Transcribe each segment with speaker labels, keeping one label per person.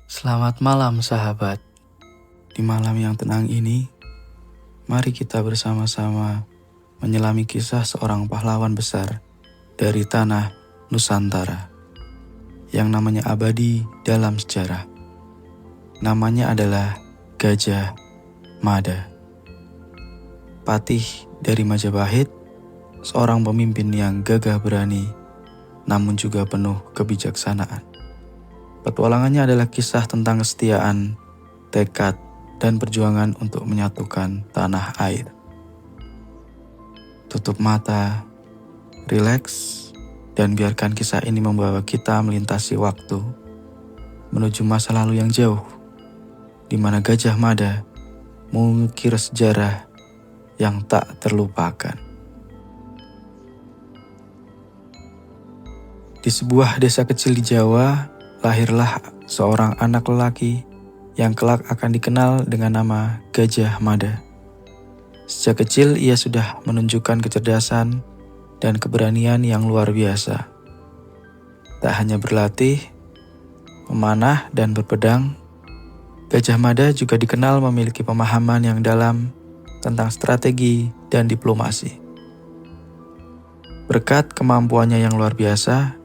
Speaker 1: Selamat malam sahabat. Di malam yang tenang ini, mari kita bersama-sama menyelami kisah seorang pahlawan besar dari tanah Nusantara yang namanya abadi dalam sejarah. Namanya adalah Gajah Mada. Patih dari Majapahit, seorang pemimpin yang gagah berani namun juga penuh kebijaksanaan. Petualangannya adalah kisah tentang kesetiaan, tekad, dan perjuangan untuk menyatukan tanah air. Tutup mata, rileks, dan biarkan kisah ini membawa kita melintasi waktu menuju masa lalu yang jauh, di mana Gajah Mada mengukir sejarah yang tak terlupakan. Di sebuah desa kecil di Jawa, lahirlah seorang anak lelaki yang kelak akan dikenal dengan nama Gajah Mada. Sejak kecil ia sudah menunjukkan kecerdasan dan keberanian yang luar biasa. Tak hanya berlatih, memanah, dan berpedang, Gajah Mada juga dikenal memiliki pemahaman yang dalam tentang strategi dan diplomasi. Berkat kemampuannya yang luar biasa,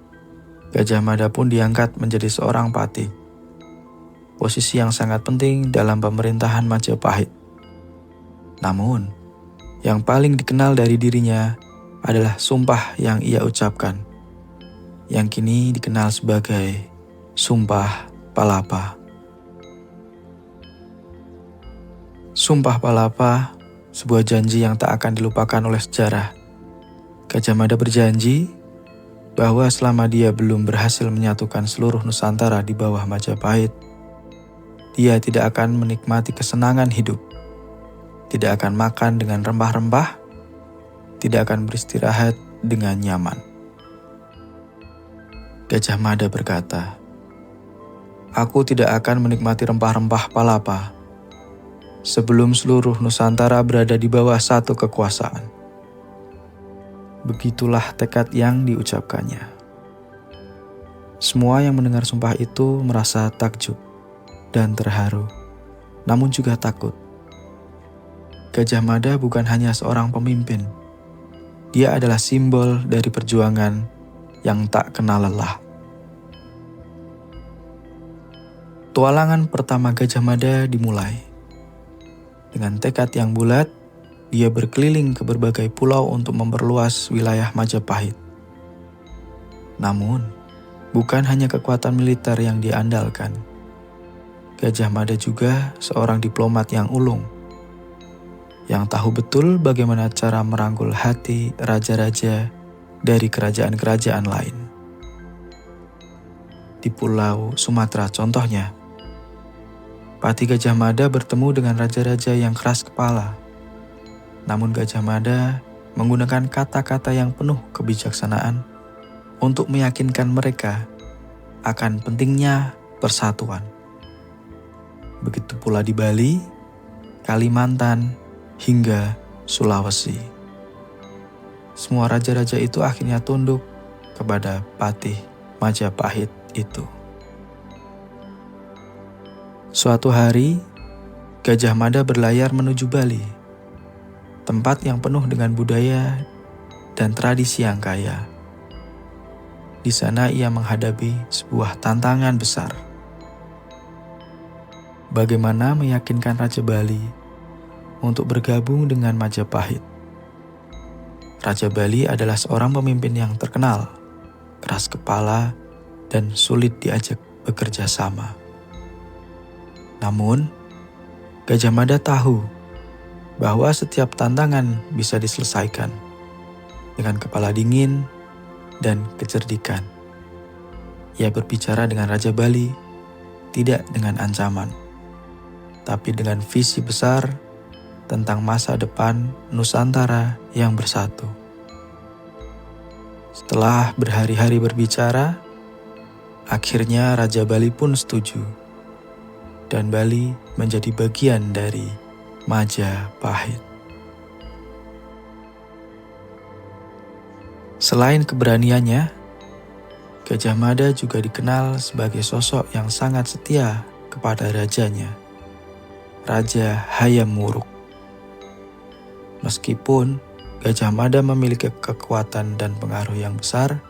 Speaker 1: Gajah Mada pun diangkat menjadi seorang patih, posisi yang sangat penting dalam pemerintahan Majapahit. Namun, yang paling dikenal dari dirinya adalah sumpah yang ia ucapkan, yang kini dikenal sebagai Sumpah Palapa. Sumpah Palapa, sebuah janji yang tak akan dilupakan oleh sejarah. Gajah Mada berjanji bahwa selama dia belum berhasil menyatukan seluruh Nusantara di bawah Majapahit, dia tidak akan menikmati kesenangan hidup, tidak akan makan dengan rempah-rempah, tidak akan beristirahat dengan nyaman. Gajah Mada berkata, "Aku tidak akan menikmati rempah-rempah Palapa sebelum seluruh Nusantara berada di bawah satu kekuasaan." Begitulah tekad yang diucapkannya. Semua yang mendengar sumpah itu merasa takjub dan terharu, namun juga takut. Gajah Mada bukan hanya seorang pemimpin, dia adalah simbol dari perjuangan yang tak kenal lelah. Tualangan pertama Gajah Mada dimulai. Dengan tekad yang bulat, dia berkeliling ke berbagai pulau untuk memperluas wilayah Majapahit. Namun, bukan hanya kekuatan militer yang diandalkan. Gajah Mada juga seorang diplomat yang ulung, yang tahu betul bagaimana cara merangkul hati raja-raja dari kerajaan-kerajaan lain. Di Pulau Sumatera contohnya, Patih Gajah Mada bertemu dengan raja-raja yang keras kepala. Namun Gajah Mada menggunakan kata-kata yang penuh kebijaksanaan untuk meyakinkan mereka akan pentingnya persatuan. Begitu pula di Bali, Kalimantan, hingga Sulawesi. Semua raja-raja itu akhirnya tunduk kepada Patih Majapahit itu. Suatu hari, Gajah Mada berlayar menuju Bali, tempat yang penuh dengan budaya dan tradisi yang kaya. Di sana ia menghadapi sebuah tantangan besar. Bagaimana meyakinkan Raja Bali untuk bergabung dengan Majapahit? Raja Bali adalah seorang pemimpin yang terkenal, keras kepala, dan sulit diajak bekerja sama. Namun, Gajah Mada tahu bahwa setiap tantangan bisa diselesaikan dengan kepala dingin dan kecerdikan. Ia berbicara dengan Raja Bali, tidak dengan ancaman, tapi dengan visi besar tentang masa depan Nusantara yang bersatu. Setelah berhari-hari berbicara, akhirnya Raja Bali pun setuju, dan Bali menjadi bagian dari Majapahit. Selain keberaniannya, Gajah Mada juga dikenal sebagai sosok yang sangat setia kepada rajanya, Raja Hayam Wuruk. Meskipun Gajah Mada memiliki kekuatan dan pengaruh yang besar,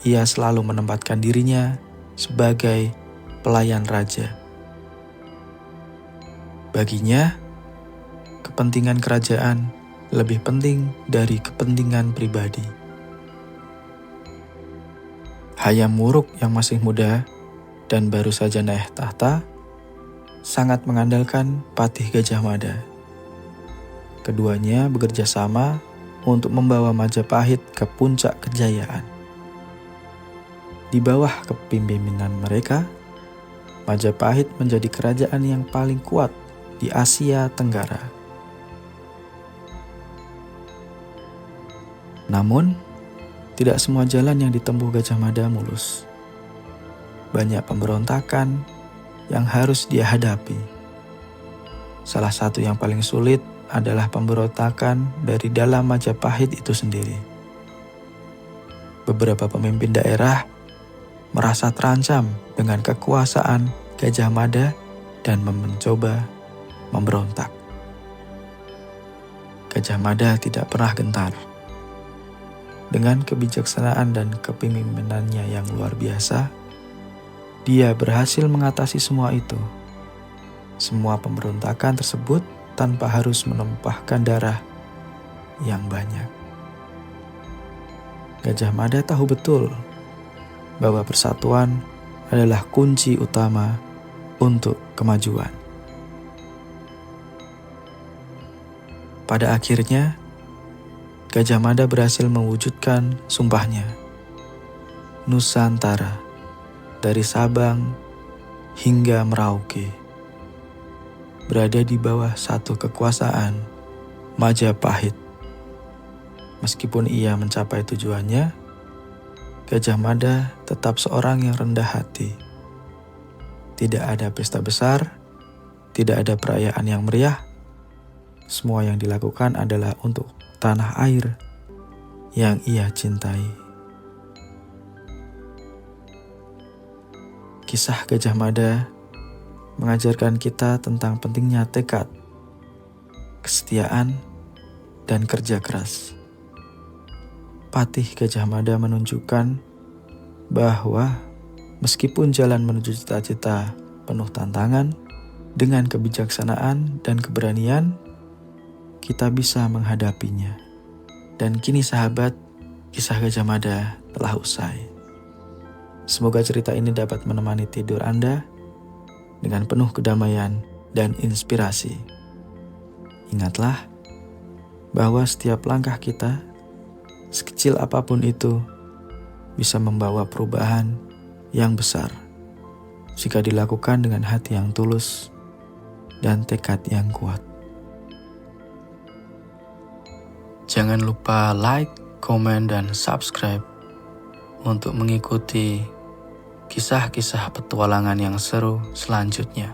Speaker 1: ia selalu menempatkan dirinya sebagai pelayan raja. Baginya, kepentingan kerajaan lebih penting dari kepentingan pribadi. Hayam Wuruk yang masih muda dan baru saja naik tahta sangat mengandalkan Patih Gajah Mada. Keduanya bekerja sama untuk membawa Majapahit ke puncak kejayaan. Di bawah kepemimpinan mereka, Majapahit menjadi kerajaan yang paling kuat di Asia Tenggara. Namun, tidak semua jalan yang ditempuh Gajah Mada mulus. Banyak pemberontakan yang harus dia hadapi. Salah satu yang paling sulit adalah pemberontakan dari dalam Majapahit itu sendiri. Beberapa pemimpin daerah merasa terancam dengan kekuasaan Gajah Mada dan mencoba memberontak. Gajah Mada tidak pernah gentar. Dengan kebijaksanaan dan kepemimpinannya yang luar biasa, dia berhasil mengatasi semua itu. Semua pemberontakan tersebut tanpa harus menumpahkan darah yang banyak. Gajah Mada tahu betul bahwa persatuan adalah kunci utama untuk kemajuan. Pada akhirnya, Gajah Mada berhasil mewujudkan sumpahnya. Nusantara, dari Sabang hingga Merauke, berada di bawah satu kekuasaan Majapahit. Meskipun ia mencapai tujuannya, Gajah Mada tetap seorang yang rendah hati. Tidak ada pesta besar, tidak ada perayaan yang meriah. Semua yang dilakukan adalah untuk tanah air yang ia cintai. Kisah Gajah Mada mengajarkan kita tentang pentingnya tekad, kesetiaan, dan kerja keras. Patih Gajah Mada menunjukkan bahwa meskipun jalan menuju cita-cita penuh tantangan, dengan kebijaksanaan dan keberanian, kita bisa menghadapinya. Dan kini sahabat, kisah Gajah Mada telah usai. Semoga cerita ini dapat menemani tidur Anda dengan penuh kedamaian dan inspirasi. Ingatlah bahwa setiap langkah kita, sekecil apapun itu, bisa membawa perubahan yang besar jika dilakukan dengan hati yang tulus dan tekad yang kuat. Jangan lupa like, komen, dan subscribe untuk mengikuti kisah-kisah petualangan yang seru selanjutnya.